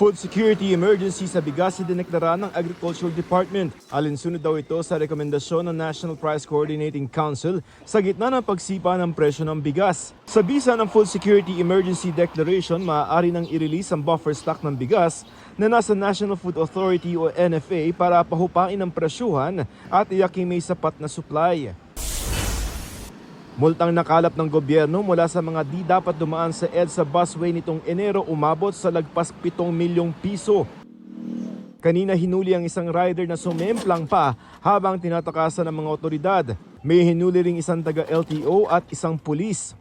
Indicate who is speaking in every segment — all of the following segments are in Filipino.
Speaker 1: Food security emergency sa bigas idineklara ng Agricultural Department. Alinsunod daw ito sa rekomendasyon ng National Price Coordinating Council sa gitna ng pagsipa ng presyo ng bigas. Sa bisa ng Food Security Emergency Declaration, maaari nang i-release ang buffer stock ng bigas na nasa National Food Authority o NFA para pahupain ang presyuhan at iyaking may sapat na supply. Multang nakalap ng gobyerno mula sa mga di dapat dumaan sa EDSA busway nitong Enero umabot sa lagpas 7 milyong piso. Kanina hinuli ang isang rider na sumemplang pa habang tinatakasan ng mga otoridad. May hinuli ring isang taga-LTO at isang pulis.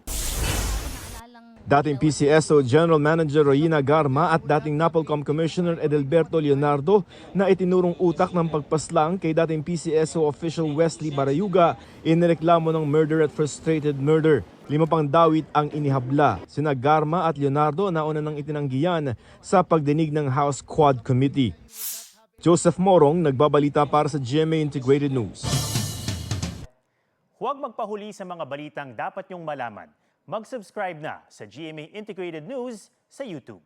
Speaker 1: Dating PCSO General Manager Royina Garma at dating NAPOLCOM Commissioner Edelberto Leonardo na itinurong utak ng pagpaslang kay dating PCSO official Wesley Barayuga inireklamo ng murder at frustrated murder. 5 pang dawit ang inihabla. Sina Garma at Leonardo nauna nang itinanggihan sa pagdinig ng House Quad Committee. Joseph Morong, nagbabalita para sa GMA Integrated News.
Speaker 2: Huwag magpahuli sa mga balitang dapat niyong malaman. Mag-subscribe na sa GMA Integrated News sa YouTube.